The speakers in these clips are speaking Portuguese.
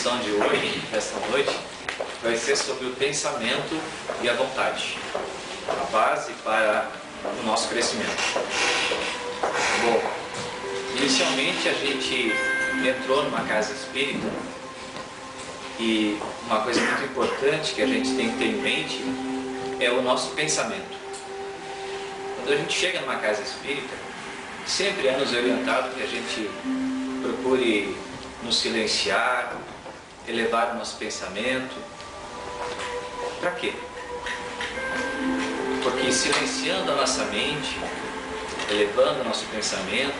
lição de hoje, desta noite, vai ser sobre o pensamento e a vontade, a base para o nosso crescimento. Bom, inicialmente a gente entrou numa casa espírita e uma coisa muito importante que a gente tem que ter em mente é o nosso pensamento. Quando a gente chega numa casa espírita, sempre é nos orientado que a gente procure nos silenciar, elevar o nosso pensamento. Para quê? Porque silenciando a nossa mente, elevando o nosso pensamento,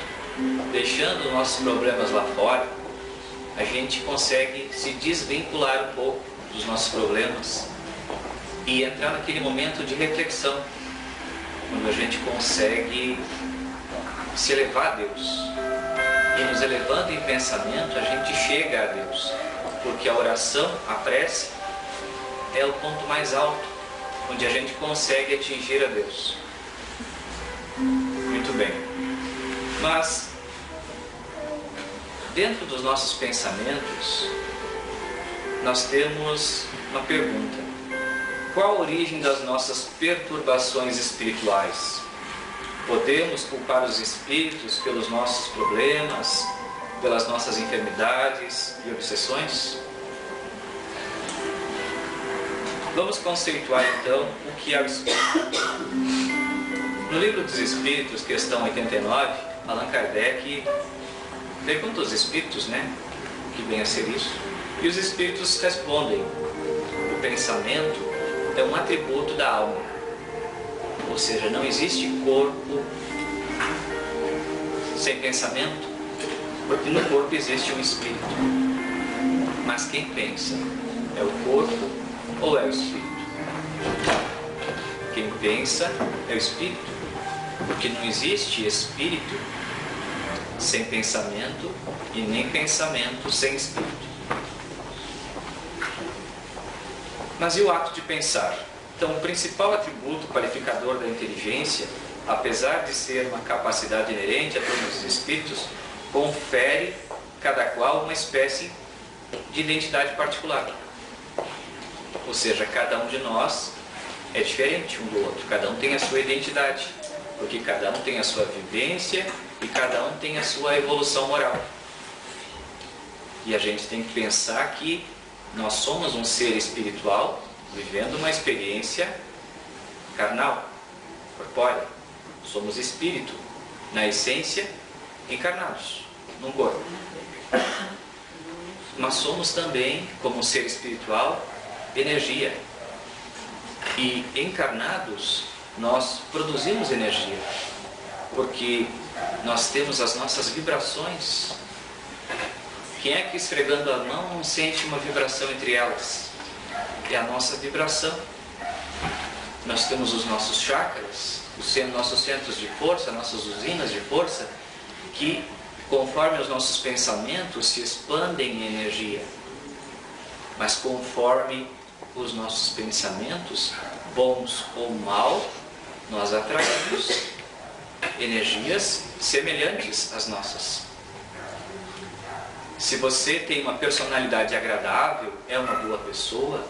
deixando os nossos problemas lá fora, a gente consegue se desvincular um pouco dos nossos problemas e entrar naquele momento de reflexão, quando a gente consegue se elevar a Deus. E nos elevando em pensamento, a gente chega a Deus, porque a oração, a prece, é o ponto mais alto, onde a gente consegue atingir a Deus. Muito bem. Mas, dentro dos nossos pensamentos, nós temos uma pergunta: qual a origem das nossas perturbações espirituais? Podemos culpar os espíritos pelos nossos problemas, pelas nossas enfermidades e obsessões? Vamos conceituar então o que é o espírito. No Livro dos Espíritos, questão 89, Allan Kardec pergunta aos espíritos, o que vem a ser isso? E os espíritos respondem: o pensamento é um atributo da alma. Ou seja, não existe corpo sem pensamento, porque no corpo existe um espírito. Mas quem pensa é o corpo ou é o espírito? Quem pensa é o espírito, porque não existe espírito sem pensamento e nem pensamento sem espírito. Mas e o ato de pensar? Então, o principal atributo qualificador da inteligência, apesar de ser uma capacidade inerente a todos os espíritos, confere cada qual uma espécie de identidade particular. Ou seja, cada um de nós é diferente um do outro, cada um tem a sua identidade, porque cada um tem a sua vivência e cada um tem a sua evolução moral. E a gente tem que pensar que nós somos um ser espiritual vivendo uma experiência carnal, corpórea. Somos espírito, na essência, encarnados num corpo. Mas somos também, como um ser espiritual, energia. E encarnados, nós produzimos energia, porque nós temos as nossas vibrações. Quem é que esfregando a mão não sente uma vibração entre elas? É a nossa vibração. Nós temos os nossos chakras, os nossos centros de força, nossas usinas de força, que conforme os nossos pensamentos se expandem em energia. Mas conforme os nossos pensamentos, bons ou mal, nós atraímos energias semelhantes às nossas. Se você tem uma personalidade agradável, é uma boa pessoa,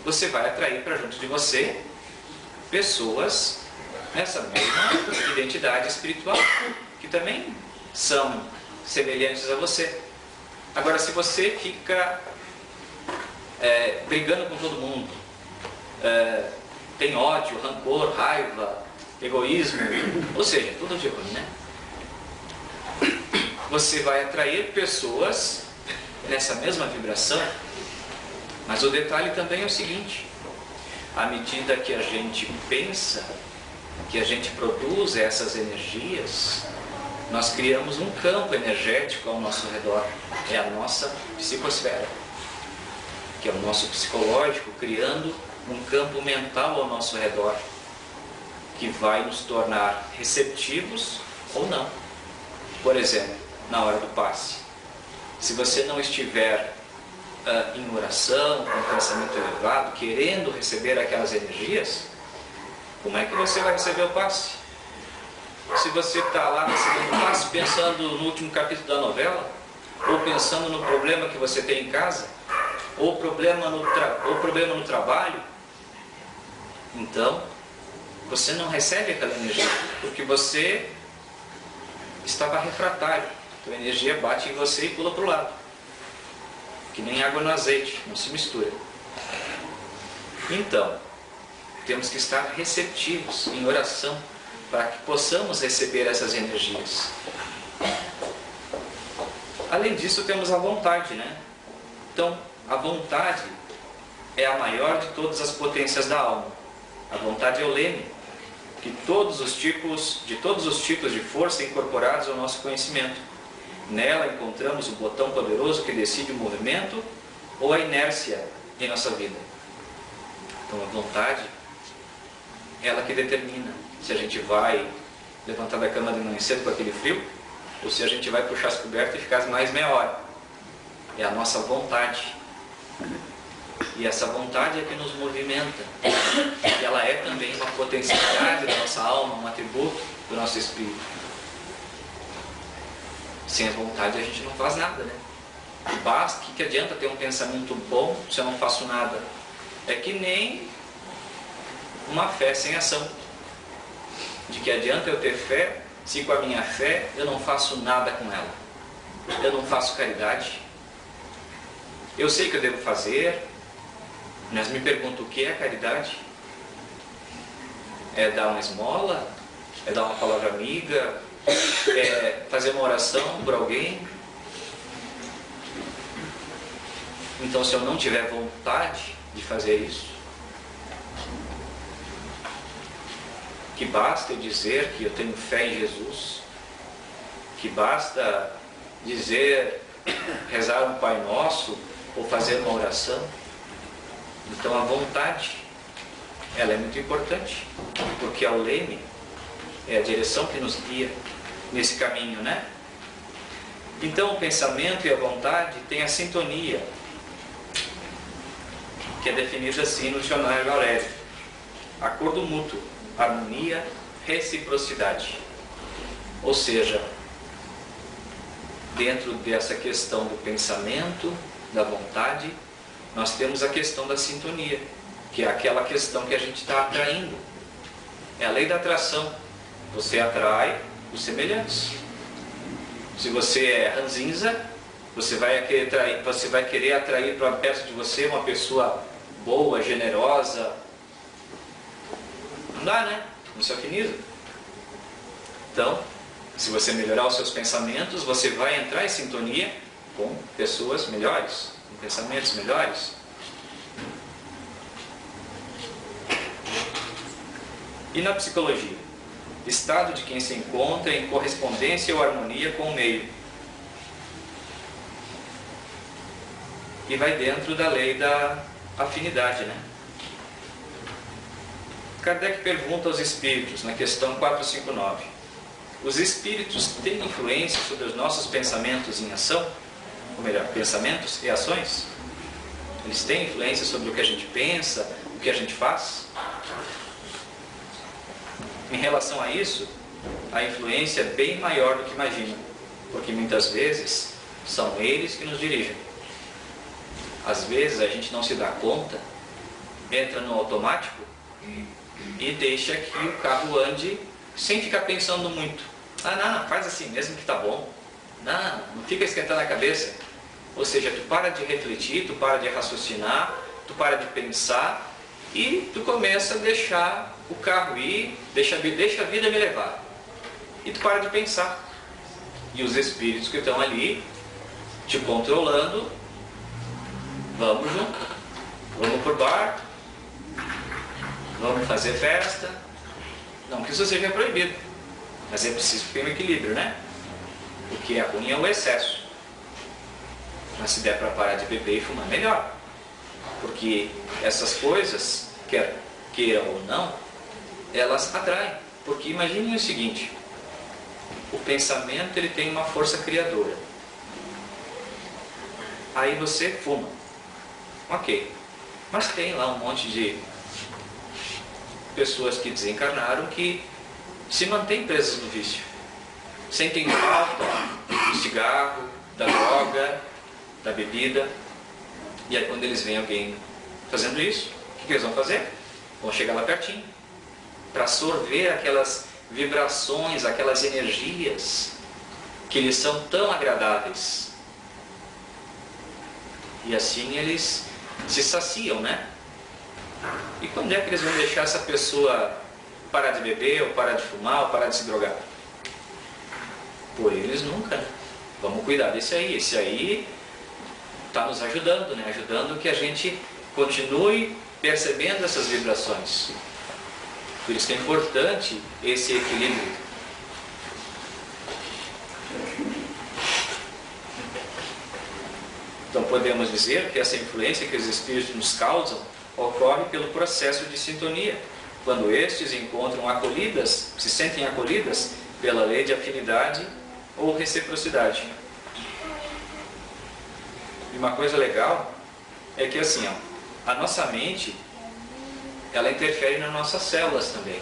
você vai atrair para junto de você pessoas nessa mesma identidade espiritual, que também são semelhantes a você. Agora, se você fica brigando com todo mundo, tem ódio, rancor, raiva, egoísmo, ou seja, tudo de ruim, você vai atrair pessoas nessa mesma vibração. Mas o detalhe também é o seguinte: à medida que a gente pensa, que a gente produz essas energias, nós criamos um campo energético ao nosso redor. É a nossa psicosfera, que é o nosso psicológico, criando um campo mental ao nosso redor, que vai nos tornar receptivos ou não. Por exemplo, na hora do passe, se você não estiver em oração, com um pensamento elevado, querendo receber aquelas energias, como é que você vai receber o passe? Se você está lá recebendo o passe pensando no último capítulo da novela, ou pensando no problema que você tem em casa, ou problema no trabalho, então você não recebe aquela energia, porque você estava refratário. Então a energia bate em você e pula para o lado, que nem água no azeite, não se mistura. Então, temos que estar receptivos em oração para que possamos receber essas energias. Além disso, temos a vontade, né? Então, a vontade é a maior de todas as potências da alma. A vontade é o leme de todos os tipos de força incorporados ao nosso conhecimento. Nela encontramos o botão poderoso que decide o movimento ou a inércia em nossa vida. Então, a vontade, ela que determina se a gente vai levantar da cama de manhã cedo com aquele frio, ou se a gente vai puxar as cobertas e ficar mais meia hora. É a nossa vontade. E essa vontade é que nos movimenta. E ela é também uma potencialidade da nossa alma, um atributo do nosso espírito. Sem a vontade a gente não faz nada, né? E basta, que adianta ter um pensamento bom se eu não faço nada? É que nem uma fé sem ação. De que adianta eu ter fé se com a minha fé eu não faço nada com ela? Eu não faço caridade. Eu sei que eu devo fazer, mas me pergunto, o que é caridade? É dar uma esmola? É dar uma palavra amiga? É fazer uma oração por alguém? Então, se eu não tiver vontade de fazer isso, que basta eu dizer que eu tenho fé em Jesus, que basta dizer, rezar um Pai Nosso, ou fazer uma oração. Então a vontade, ela é muito importante, porque é o leme, é a direção que nos guia nesse caminho, né? Então o pensamento e a vontade têm a sintonia, que é definida assim no dicionário Aurélio: acordo mútuo, harmonia, reciprocidade. Ou seja, dentro dessa questão do pensamento, da vontade, nós temos a questão da sintonia, que é aquela questão que a gente está atraindo. É a lei da atração. Você atrai os semelhantes. Se você é ranzinza, você vai querer atrair para perto de você uma pessoa boa, generosa. Não dá, né? Não se afiniza. Então, se você melhorar os seus pensamentos, você vai entrar em sintonia com pessoas melhores, com pensamentos melhores. E na psicologia? Estado de quem se encontra em correspondência ou harmonia com o meio. E vai dentro da lei da afinidade, né? Kardec pergunta aos espíritos, na questão 459, os espíritos têm influência sobre os nossos pensamentos em ação? Ou melhor, pensamentos e ações? Eles têm influência sobre o que a gente pensa, o que a gente faz? Em relação a isso, a influência é bem maior do que imagina, porque muitas vezes são eles que nos dirigem. Às vezes a gente não se dá conta, entra no automático e deixa que o carro ande sem ficar pensando muito. Não, faz assim mesmo que tá bom. Não fica esquentando a cabeça. Ou seja, tu para de refletir, tu para de raciocinar, tu para de pensar e tu começa a deixar o carro ir, deixa a vida me levar. E tu para de pensar. E os espíritos que estão ali te controlando, vamos junto, vamos pro bar, vamos fazer festa. Não que isso seja proibido, mas é preciso ter um equilíbrio, né? O que é ruim é o excesso. Mas se der para parar de beber e fumar, melhor. Porque essas coisas, quer queiram ou não, elas atraem. Porque imagine o seguinte, o pensamento ele tem uma força criadora. Aí você fuma. Ok. Mas tem lá um monte de pessoas que desencarnaram que se mantêm presas no vício. Sentem falta do cigarro, da droga, da bebida. E aí quando eles veem alguém fazendo isso, o que eles vão fazer? Vão chegar lá pertinho, para absorver aquelas vibrações, aquelas energias que lhes são tão agradáveis. E assim eles se saciam, né? E quando é que eles vão deixar essa pessoa parar de beber, ou parar de fumar, ou parar de se drogar? Por eles nunca, né? Vamos cuidar desse aí. Esse aí está nos ajudando, né? Ajudando que a gente continue percebendo essas vibrações. Por isso que é importante esse equilíbrio. Então podemos dizer que essa influência que os espíritos nos causam ocorre pelo processo de sintonia, quando estes encontram acolhidas, se sentem acolhidas pela lei de afinidade ou reciprocidade. E uma coisa legal é que assim, ó, a nossa mente, ela interfere nas nossas células também.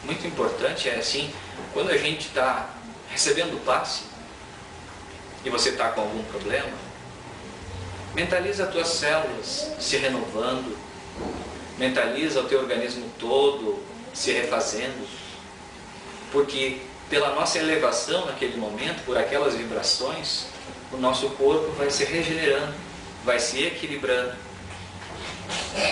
Muito importante é assim, quando a gente está recebendo passe e você está com algum problema, mentaliza as tuas células se renovando, mentaliza o teu organismo todo se refazendo, porque pela nossa elevação naquele momento, por aquelas vibrações, o nosso corpo vai se regenerando, vai se equilibrando.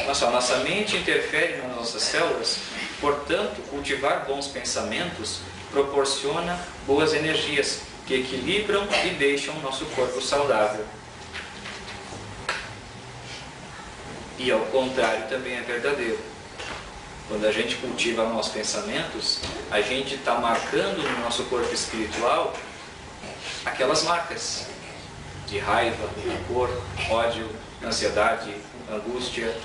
Nossa mente interfere nas nossas células, portanto, cultivar bons pensamentos proporciona boas energias que equilibram e deixam o nosso corpo saudável. E ao contrário também é verdadeiro. Quando a gente cultiva maus pensamentos, a gente está marcando no nosso corpo espiritual aquelas marcas de raiva, rancor, ódio, ansiedade, angústia.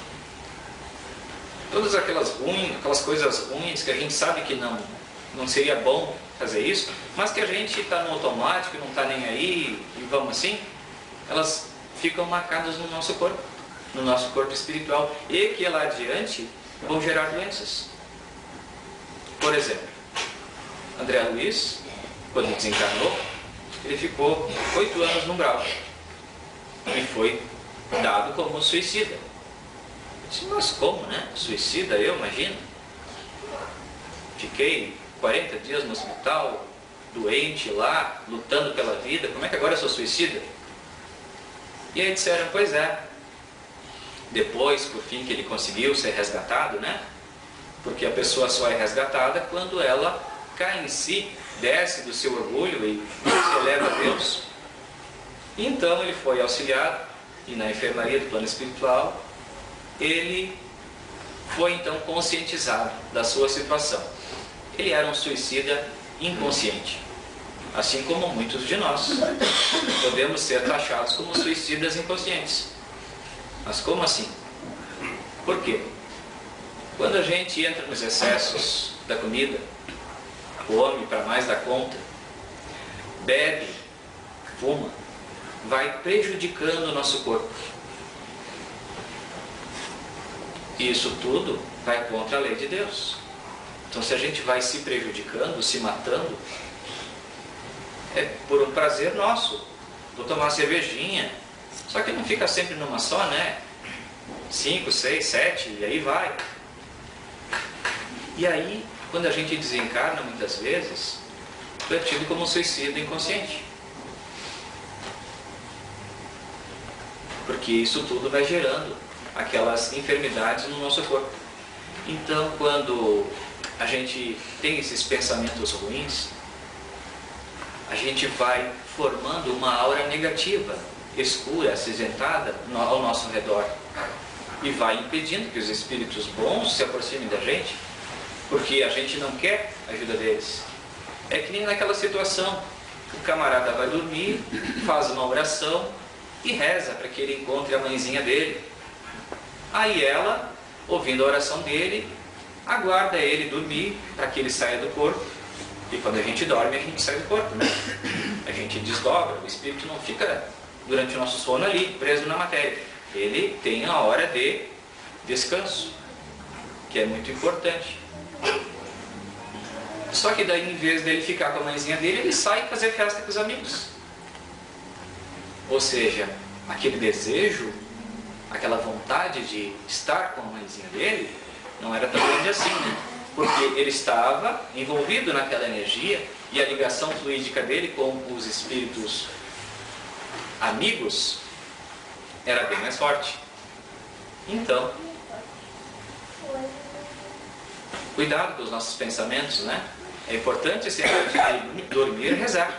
Todas aquelas coisas ruins que a gente sabe que não seria bom fazer isso, mas que a gente está no automático, não está nem aí e vamos assim, elas ficam marcadas no nosso corpo espiritual, e que lá adiante vão gerar doenças. Por exemplo, André Luiz, quando desencarnou, ele ficou 8 anos no umbral e foi dado como suicida. Eu disse, mas como, né? Suicida, eu imagino. Fiquei 40 dias no hospital, doente lá, lutando pela vida, como é que agora eu sou suicida? E aí disseram, pois é. Depois, por fim, que ele conseguiu ser resgatado, né? Porque a pessoa só é resgatada quando ela cai em si, desce do seu orgulho e se eleva a Deus. E então ele foi auxiliado, e na enfermaria do plano espiritual, ele foi então conscientizado da sua situação. Ele era um suicida inconsciente, assim como muitos de nós podemos ser taxados como suicidas inconscientes. Mas como assim? Por quê? Quando a gente entra nos excessos da comida, come para mais da conta, bebe, fuma, vai prejudicando o nosso corpo. E isso tudo vai contra a lei de Deus. Então, se a gente vai se prejudicando, se matando, é por um prazer nosso. Vou tomar uma cervejinha, só que não fica sempre numa só, né? 5, 6, 7, e aí vai. E aí, quando a gente desencarna, muitas vezes, é tido como um suicídio inconsciente. Porque isso tudo vai gerando aquelas enfermidades no nosso corpo. Então, quando a gente tem esses pensamentos ruins, a gente vai formando uma aura negativa, escura, acinzentada ao nosso redor, e vai impedindo que os espíritos bons se aproximem da gente, porque a gente não quer a ajuda deles. É que nem naquela situação, o camarada vai dormir, faz uma oração e reza para que ele encontre a mãezinha dele. Aí ela, ouvindo a oração dele, aguarda ele dormir para que ele saia do corpo. E quando a gente dorme, a gente sai do corpo, né? A gente desdobra, o espírito não fica durante o nosso sono ali, preso na matéria. Ele tem a hora de descanso, que é muito importante. Só que daí, em vez dele ficar com a mãezinha dele, ele sai fazer festa com os amigos. Ou seja, aquele desejo, aquela vontade de estar com a mãezinha dele, não era tão grande assim, né? Porque ele estava envolvido naquela energia e a ligação fluídica dele com os espíritos amigos era bem mais forte. Então, cuidado com os nossos pensamentos, né? É importante sempre antes de dormir rezar,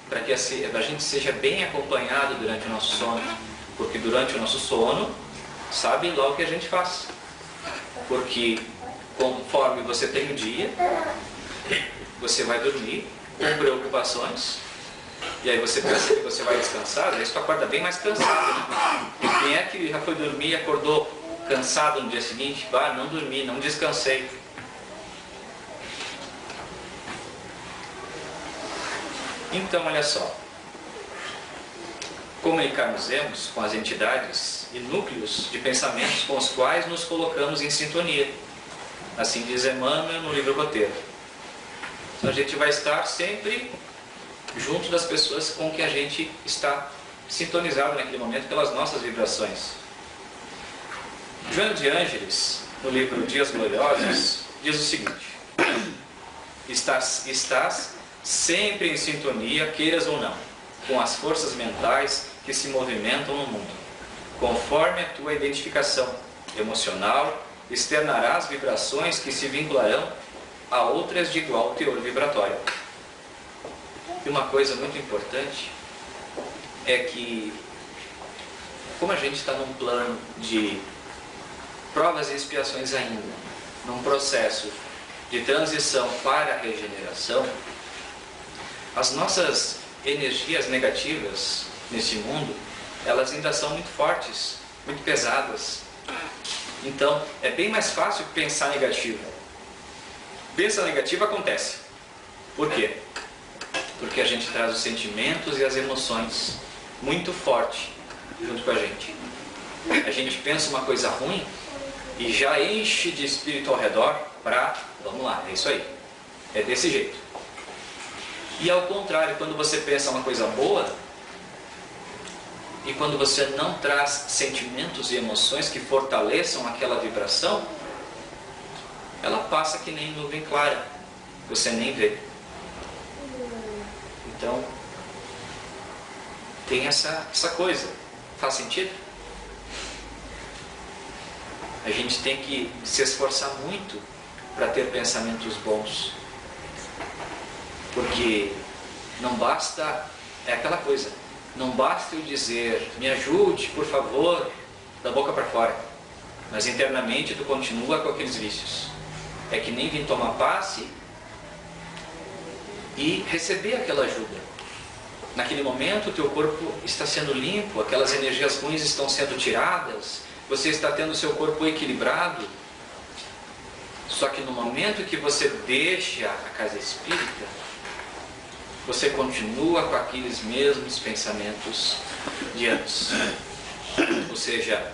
para que a gente seja bem acompanhado durante o nosso sono, porque durante o nosso sono sabe lá o que a gente faz, porque conforme você tem o dia, você vai dormir com preocupações, e aí você pensa que você vai descansar, aí você acorda bem mais cansado, né? Quem é que já foi dormir e acordou cansado no dia seguinte? Ah, não dormi, não descansei. Então, olha só, comunicar-nos-emos com as entidades e núcleos de pensamentos com os quais nos colocamos em sintonia. Assim diz Emmanuel no livro Roteiro. Então, a gente vai estar sempre junto das pessoas com que a gente está sintonizado naquele momento pelas nossas vibrações. Joana de Ângeles, no livro Dias Gloriosos, diz o seguinte: estás sempre em sintonia, queiras ou não, com as forças mentais que se movimentam no mundo. Conforme a tua identificação emocional, externarás vibrações que se vincularão a outras de igual teor vibratório. E uma coisa muito importante é que, como a gente está num plano de provas e expiações ainda, num processo de transição para a regeneração, as nossas energias negativas nesse mundo, elas ainda são muito fortes, muito pesadas. Então, é bem mais fácil pensar negativo. Pensar negativo acontece. Por quê? Porque a gente traz os sentimentos e as emoções muito forte junto com a gente. A gente pensa uma coisa ruim e já enche de espírito ao redor para, vamos lá, é isso aí. É desse jeito. E ao contrário, quando você pensa uma coisa boa, e quando você não traz sentimentos e emoções que fortaleçam aquela vibração, ela passa que nem nuvem clara, você nem vê. Então, tem essa coisa. Faz sentido? A gente tem que se esforçar muito para ter pensamentos bons. Porque não basta, é aquela coisa, não basta eu dizer, me ajude, por favor, da boca para fora. Mas internamente tu continua com aqueles vícios. É que nem vir tomar passe e receber aquela ajuda. Naquele momento o teu corpo está sendo limpo, aquelas energias ruins estão sendo tiradas, você está tendo o seu corpo equilibrado. Só que no momento que você deixa a casa espírita, você continua com aqueles mesmos pensamentos de antes. Ou seja,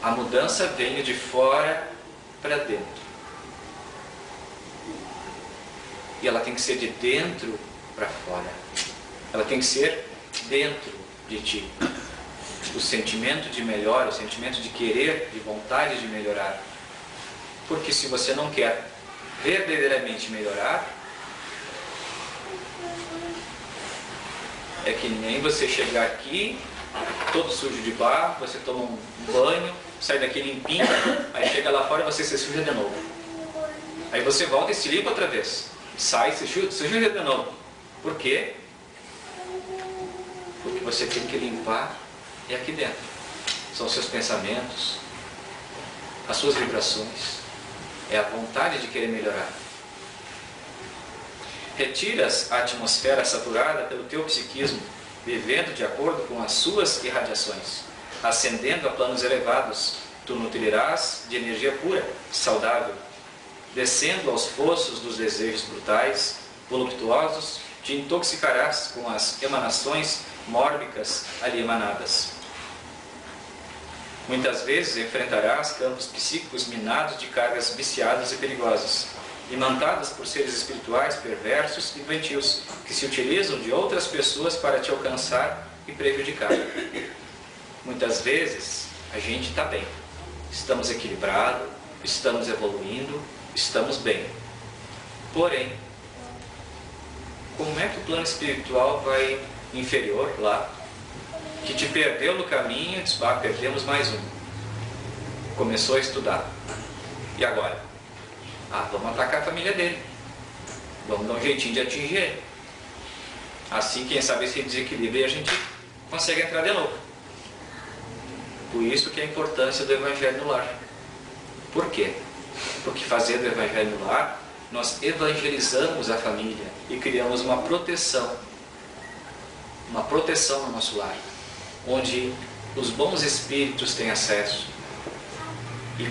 a mudança vem de fora para dentro. E ela tem que ser de dentro para fora. Ela tem que ser dentro de ti. O sentimento de melhora, o sentimento de querer, de vontade de melhorar. Porque se você não quer verdadeiramente melhorar, é que nem você chegar aqui, todo sujo de barro, você toma um banho, sai daqui limpinho, aí chega lá fora e você se suja de novo. Aí você volta e se limpa outra vez. Sai, se suja de novo. Por quê? Porque você tem que limpar é aqui dentro. São os seus pensamentos, as suas vibrações, é a vontade de querer melhorar. Retiras a atmosfera saturada pelo teu psiquismo, vivendo de acordo com as suas irradiações, ascendendo a planos elevados, tu nutrirás de energia pura, saudável, descendo aos fossos dos desejos brutais, voluptuosos, te intoxicarás com as emanações mórbicas ali emanadas. Muitas vezes enfrentarás campos psíquicos minados de cargas viciadas e perigosas, imantadas por seres espirituais perversos e doentios, que se utilizam de outras pessoas para te alcançar e prejudicar. Muitas vezes a gente está bem, estamos equilibrados, estamos evoluindo, estamos bem. Porém, como é que o plano espiritual vai inferior lá, que te perdeu no caminho, diz, perdemos mais um. Começou a estudar. E agora? Vamos atacar a família dele. Vamos dar um jeitinho de atingir ele. Assim, quem sabe, esse desequilíbrio e a gente consegue entrar de novo. Por isso que a importância do Evangelho no lar. Por quê? Porque fazendo o Evangelho no lar, nós evangelizamos a família e criamos uma proteção no nosso lar, onde os bons espíritos têm acesso. E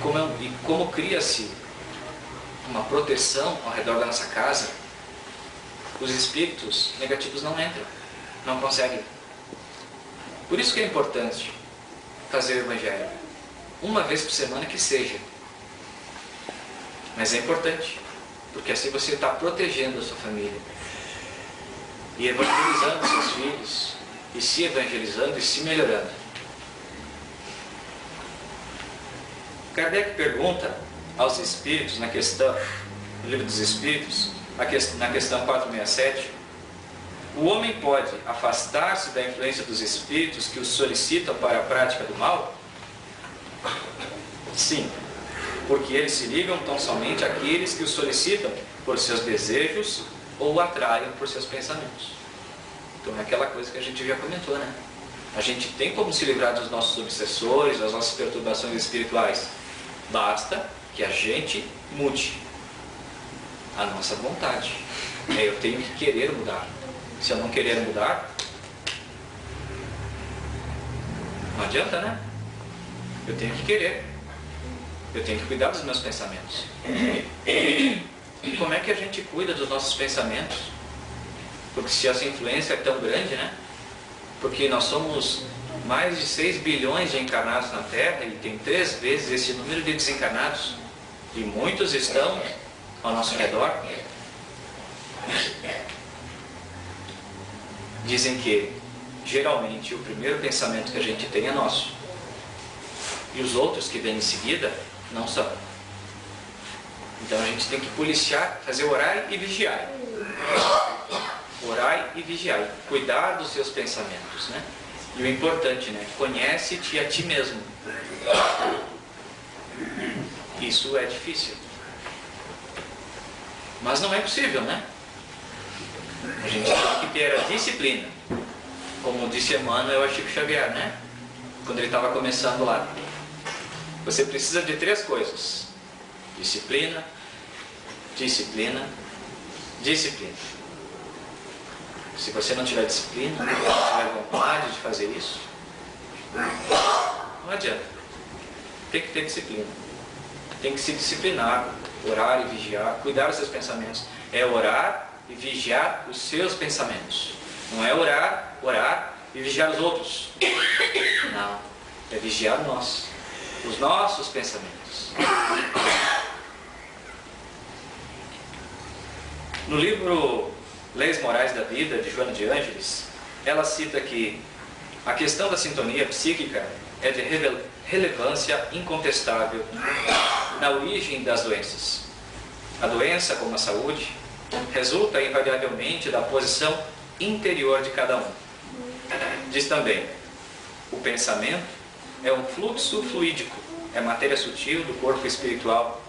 como cria-se uma proteção ao redor da nossa casa, os espíritos negativos não entram, não conseguem. Por isso que é importante fazer o Evangelho, uma vez por semana que seja. Mas é importante, porque assim você está protegendo a sua família e evangelizando seus filhos, e se evangelizando e se melhorando. Kardec pergunta aos espíritos na questão, no Livro dos Espíritos, na questão 467, o homem pode afastar-se da influência dos espíritos que o solicitam para a prática do mal? Sim, porque eles se ligam tão somente àqueles que o solicitam por seus desejos ou o atraem por seus pensamentos. Então é aquela coisa que a gente já comentou, né? A gente tem como se livrar dos nossos obsessores, das nossas perturbações espirituais. Basta que a gente mude a nossa vontade. Eu tenho que querer mudar. Se eu não querer mudar, não adianta, né? Eu tenho que querer. Eu tenho que cuidar dos meus pensamentos. E como é que a gente cuida dos nossos pensamentos? Porque se essa influência é tão grande, né? Porque nós somos mais de 6 bilhões de encarnados na Terra e tem 3 vezes esse número de desencarnados. E muitos estão ao nosso redor. Dizem que, geralmente, o primeiro pensamento que a gente tem é nosso. E os outros que vêm em seguida, não são. Então a gente tem que policiar, fazer orar e vigiar. Orar e vigiar. Cuidar dos seus pensamentos, né? E o importante, né? Conhece-te a ti mesmo. Isso é difícil. Mas não é possível, né? A gente tem que ter a disciplina. Como disse Emmanuel a Chico Xavier, né? Quando ele estava começando lá. Você precisa de 3 coisas: disciplina, disciplina, disciplina. Se você não tiver disciplina, não tiver vontade de fazer isso, não adianta. Tem que ter disciplina. Tem que se disciplinar, orar e vigiar, cuidar dos seus pensamentos. É orar e vigiar os seus pensamentos. Não é orar e vigiar os outros. Não. É vigiar os nossos pensamentos. No livro Leis Morais da Vida, de Joana de Ângeles, ela cita que a questão da sintonia psíquica é de relevância incontestável na origem das doenças. A doença, como a saúde, resulta invariavelmente da posição interior de cada um. Diz também, o pensamento é um fluxo fluídico, é matéria sutil do corpo espiritual,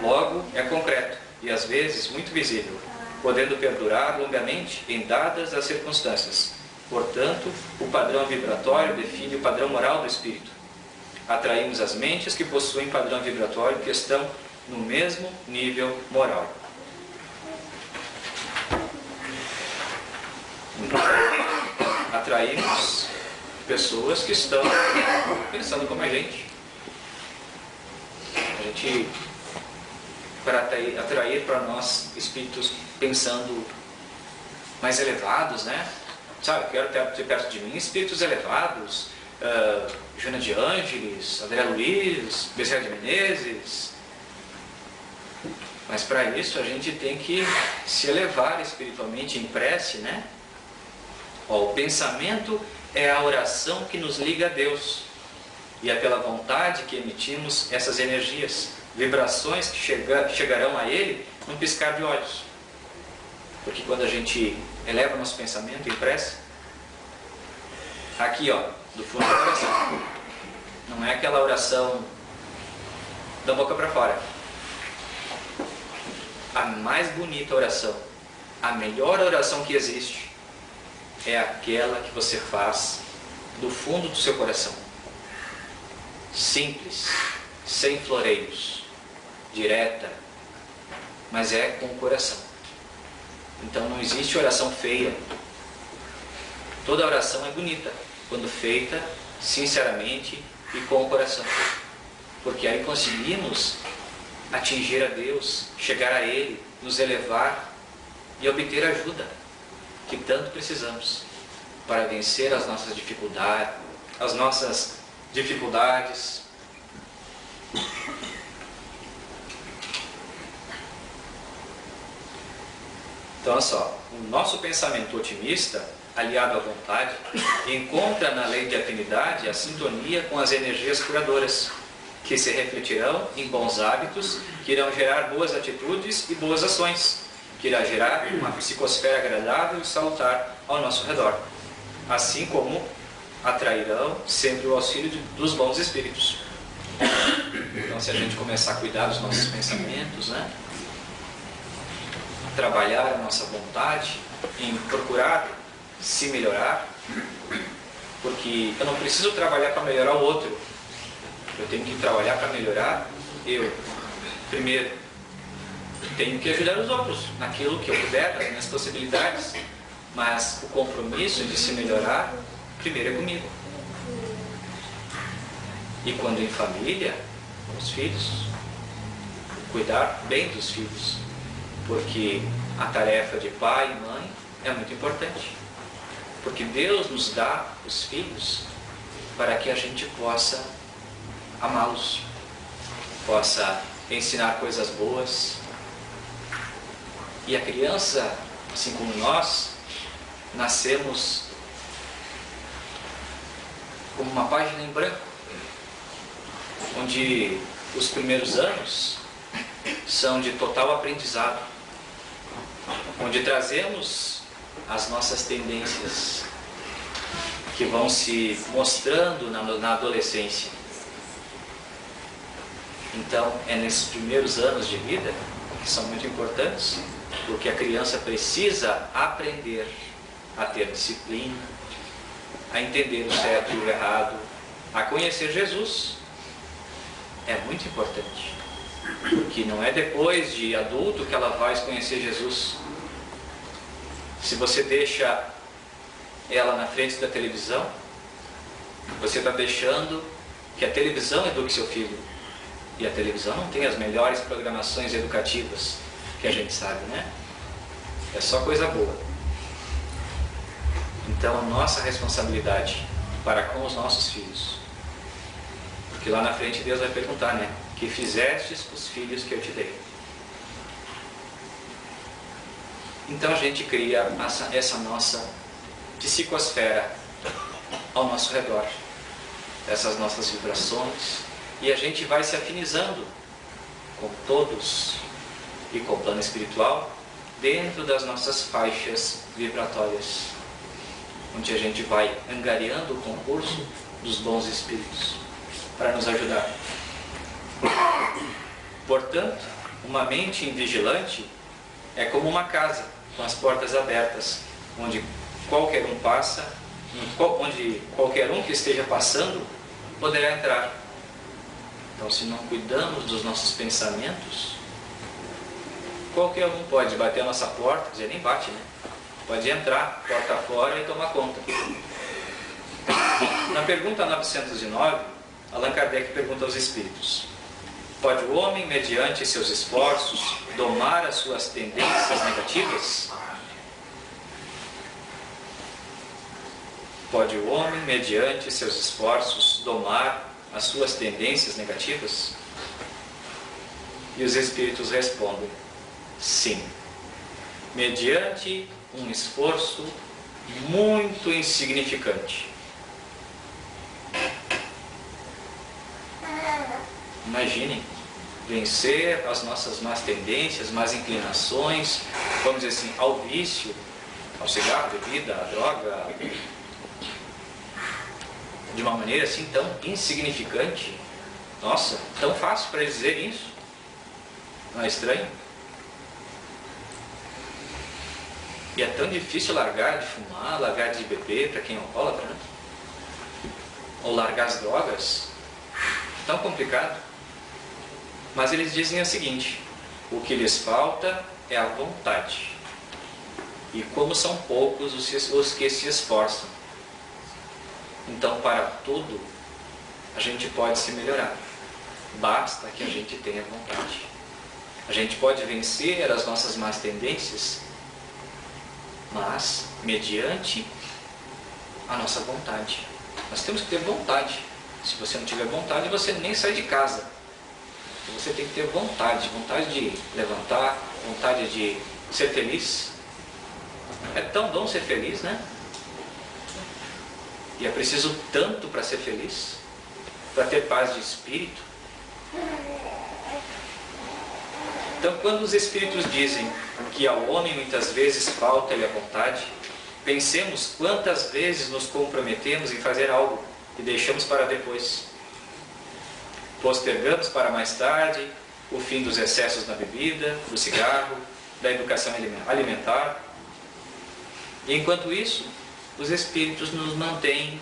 logo é concreto e às vezes muito visível, podendo perdurar longamente em dadas as circunstâncias. Portanto, o padrão vibratório define o padrão moral do espírito. Atraímos as mentes que possuem padrão vibratório que estão no mesmo nível moral. Atraímos pessoas que estão pensando como a gente. A gente, para atrair para nós espíritos pensando mais elevados, né? Sabe, quero ter perto de mim espíritos elevados, Joana de Ângeles, André Luiz, Bezerra de Menezes. Mas para isso a gente tem que se elevar espiritualmente em prece, né? O pensamento é a oração que nos liga a Deus. E é pela vontade que emitimos essas energias, vibrações que chegarão a Ele num piscar de olhos. Porque quando a gente eleva nosso pensamento em prece, aqui do fundo do coração, não é aquela oração da boca para fora. A mais bonita oração, a melhor oração que existe, é aquela que você faz do fundo do seu coração. Simples, sem floreios, direta, mas é com o coração. Então não existe oração feia. Toda oração é bonita, quando feita sinceramente e com o coração. Porque aí conseguimos atingir a Deus, chegar a Ele, nos elevar e obter ajuda que tanto precisamos para vencer as nossas dificuldades. Então, olha só, o nosso pensamento otimista, aliado à vontade, encontra na lei de afinidade a sintonia com as energias curadoras, que se refletirão em bons hábitos, que irão gerar boas atitudes e boas ações, que irá gerar uma psicosfera agradável e salutar ao nosso redor, assim como atrairão sempre o auxílio dos bons espíritos. Então, se a gente começar a cuidar dos nossos pensamentos, né? Trabalhar a nossa vontade em procurar se melhorar, porque eu não preciso trabalhar para melhorar o outro, eu tenho que trabalhar para melhorar eu. Primeiro, tenho que ajudar os outros naquilo que eu puder, nas minhas possibilidades, mas o compromisso de se melhorar primeiro é comigo. E quando em família, com os filhos, cuidar bem dos filhos, porque a tarefa de pai e mãe é muito importante, porque Deus nos dá os filhos para que a gente possa amá-los, possa ensinar coisas boas. E a criança, assim como nós, nascemos como uma página em branco, onde os primeiros anos são de total aprendizado, onde trazemos as nossas tendências que vão se mostrando na adolescência. Então, é nesses primeiros anos de vida que são muito importantes, porque a criança precisa aprender a ter disciplina, a entender o certo e o errado, a conhecer Jesus. É muito importante, porque não é depois de adulto que ela vai conhecer Jesus. Se você deixa ela na frente da televisão, você está deixando que a televisão eduque seu filho. E a televisão não tem as melhores programações educativas que a gente sabe, né? É só coisa boa. Então, nossa responsabilidade para com os nossos filhos. Porque lá na frente Deus vai perguntar, né? Que fizestes com os filhos que eu te dei. Então a gente cria essa nossa psicosfera ao nosso redor, essas nossas vibrações, e a gente vai se afinizando com todos e com o plano espiritual dentro das nossas faixas vibratórias, onde a gente vai angariando o concurso dos bons espíritos para nos ajudar. Portanto, uma mente invigilante é como uma casa com as portas abertas, onde qualquer um passa, onde qualquer um que esteja passando poderá entrar. Então, se não cuidamos dos nossos pensamentos, qualquer um pode bater a nossa porta, quer dizer, nem bate, né? Pode entrar, porta fora e tomar conta. Na pergunta 909, Allan Kardec pergunta aos espíritos: pode o homem, mediante seus esforços, domar as suas tendências negativas? Pode o homem, mediante seus esforços, domar as suas tendências negativas? E os espíritos respondem: sim, mediante um esforço muito insignificante. Imaginem, vencer as nossas más tendências, más inclinações, vamos dizer assim, ao vício, ao cigarro, à bebida, à droga, de uma maneira assim tão insignificante. Nossa, tão fácil para eles dizerem isso. Não é estranho? E é tão difícil largar de fumar, largar de beber para quem é alcoólatra, né? Ou largar as drogas. Tão complicado. Mas eles dizem o seguinte: o que lhes falta é a vontade. E como são poucos os que se esforçam. Então, para tudo, a gente pode se melhorar. Basta que a gente tenha vontade. A gente pode vencer as nossas más tendências, mas mediante a nossa vontade. Nós temos que ter vontade. Se você não tiver vontade, você nem sai de casa. Você tem que ter vontade. Vontade de levantar, vontade de ser feliz. É tão bom ser feliz, né? E é preciso tanto para ser feliz, para ter paz de espírito. Então, quando os espíritos dizem que ao homem muitas vezes falta-lhe a vontade, pensemos quantas vezes nos comprometemos em fazer algo e deixamos para depois. Postergamos para mais tarde o fim dos excessos na bebida, do cigarro, da educação alimentar. E enquanto isso, os espíritos nos mantêm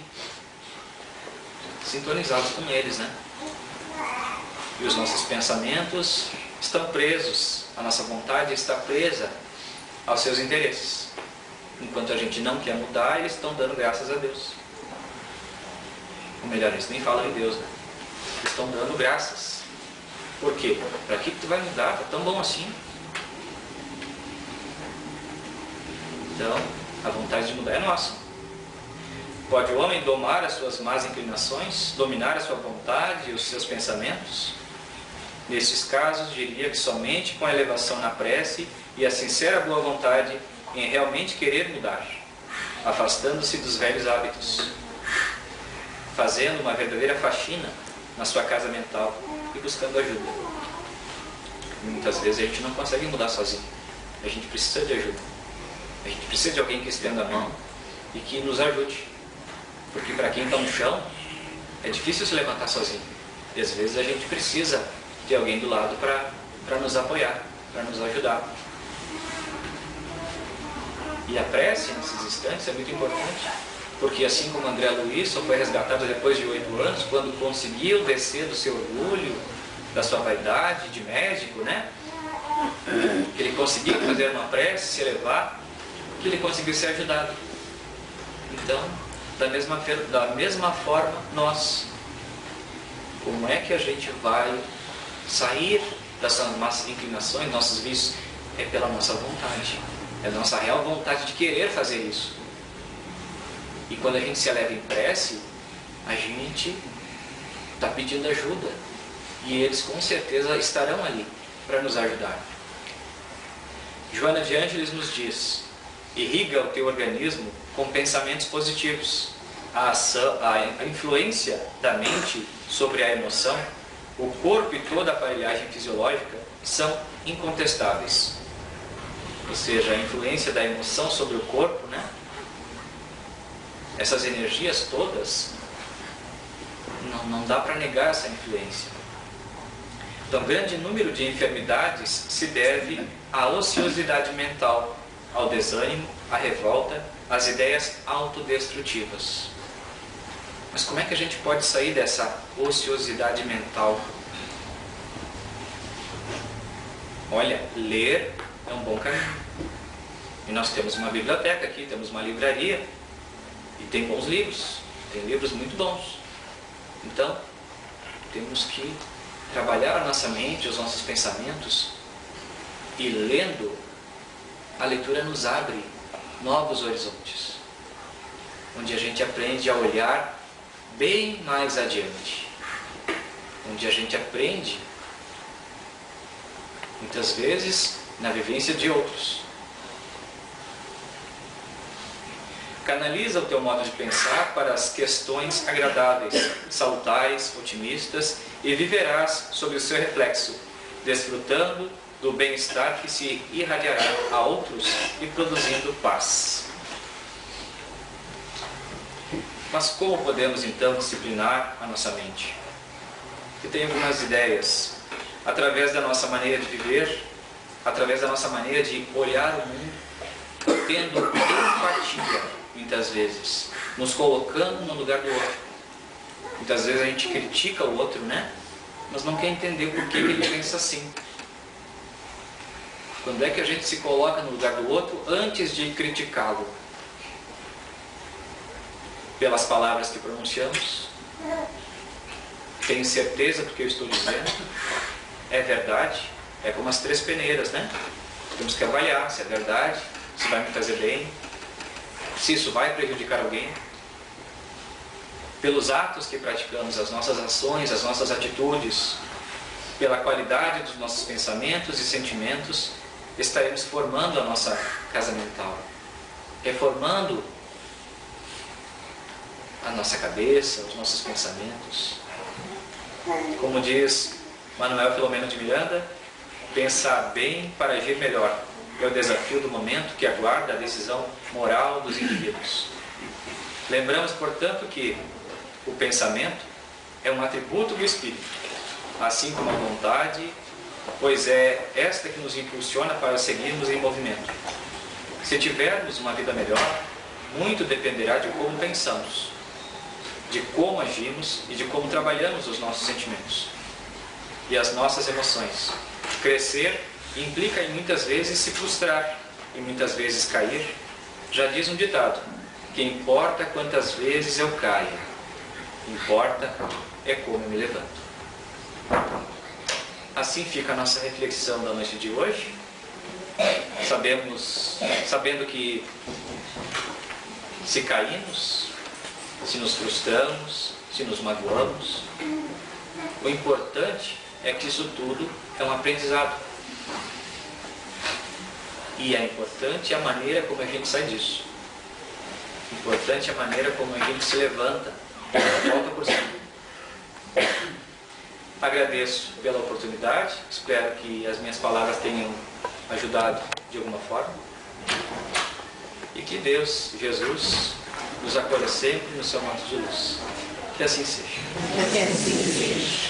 sintonizados com eles, né? E os nossos pensamentos estão presos, a nossa vontade está presa aos seus interesses. Enquanto a gente não quer mudar, eles estão dando graças a Deus. Ou melhor, eles nem falam em Deus, né? Eles estão dando graças. Por quê? Para que tu vai mudar? Está tão bom assim. Então, a vontade de mudar é nossa. Pode o homem domar as suas más inclinações, dominar a sua vontade e os seus pensamentos? Nestes casos, diria que somente com a elevação na prece e a sincera boa vontade em realmente querer mudar, afastando-se dos velhos hábitos, fazendo uma verdadeira faxina na sua casa mental e buscando ajuda. Muitas vezes a gente não consegue mudar sozinho, a gente precisa de ajuda, a gente precisa de alguém que estenda a mão e que nos ajude, porque para quem está no chão é difícil se levantar sozinho, e às vezes a gente precisa de alguém do lado para nos apoiar, para nos ajudar. E a prece nesses instantes é muito importante, porque assim como André Luiz só foi resgatado depois de 8 anos, quando conseguiu descer do seu orgulho, da sua vaidade de médico, né? Que ele conseguiu fazer uma prece, se elevar, que ele conseguiu ser ajudado. Então, da mesma forma, nós, como é que a gente vai sair dessas nossas inclinações, nossos vícios? É pela nossa vontade, é a nossa real vontade de querer fazer isso. E quando a gente se eleva em prece, a gente está pedindo ajuda, e eles com certeza estarão ali para nos ajudar. Joana de Ângeles nos diz: irriga o teu organismo com pensamentos positivos. A influência da mente sobre a emoção, o corpo e toda a aparelhagem fisiológica são incontestáveis. Ou seja, a influência da emoção sobre o corpo, né? Essas energias todas, não dá para negar essa influência. Então, grande número de enfermidades se deve à ociosidade mental, ao desânimo, à revolta, às ideias autodestrutivas. Mas como é que a gente pode sair dessa ociosidade mental? Olha, ler é um bom caminho. E nós temos uma biblioteca aqui, temos uma livraria, e tem bons livros, tem livros muito bons. Então, temos que trabalhar a nossa mente, os nossos pensamentos, e lendo, a leitura nos abre novos horizontes, onde a gente aprende a olhar bem mais adiante, onde a gente aprende muitas vezes na vivência de outros. Canaliza o teu modo de pensar para as questões agradáveis, salutares, otimistas, e viverás sob o seu reflexo, desfrutando do bem-estar que se irradiará a outros e produzindo paz. Mas como podemos então disciplinar a nossa mente? Eu tenho algumas ideias. Através da nossa maneira de viver, através da nossa maneira de olhar o mundo, tendo empatia, muitas vezes, nos colocando no lugar do outro. Muitas vezes a gente critica o outro, né? Mas não quer entender por que ele pensa assim. Quando é que a gente se coloca no lugar do outro antes de criticá-lo? Pelas palavras que pronunciamos? Tenho certeza do que eu estou dizendo? É verdade? É como as 3 peneiras, né? Temos que avaliar se é verdade, se vai me fazer bem, se isso vai prejudicar alguém. Pelos atos que praticamos, as nossas ações, as nossas atitudes, pela qualidade dos nossos pensamentos e sentimentos, estaremos formando a nossa casa mental, reformando a nossa cabeça, os nossos pensamentos. Como diz Manuel Filomeno de Miranda, pensar bem para agir melhor é o desafio do momento que aguarda a decisão moral dos indivíduos. Lembramos, portanto, que o pensamento é um atributo do espírito, assim como a vontade, pois é esta que nos impulsiona para seguirmos em movimento. Se tivermos uma vida melhor, muito dependerá de como pensamos, de como agimos e de como trabalhamos os nossos sentimentos e as nossas emoções. Crescer implica em muitas vezes se frustrar e muitas vezes cair. Já diz um ditado: que importa quantas vezes eu caia, importa é como eu me levanto. Assim fica a nossa reflexão da noite de hoje. Sabendo que se caímos, se nos frustramos, se nos magoamos, o importante é que isso tudo é um aprendizado. E é importante a maneira como a gente sai disso. Importante a maneira como a gente se levanta e volta por cima. Agradeço pela oportunidade, espero que as minhas palavras tenham ajudado de alguma forma. E que Deus, Jesus, nos acolha sempre no seu manto de luz. Que assim seja. Que assim seja.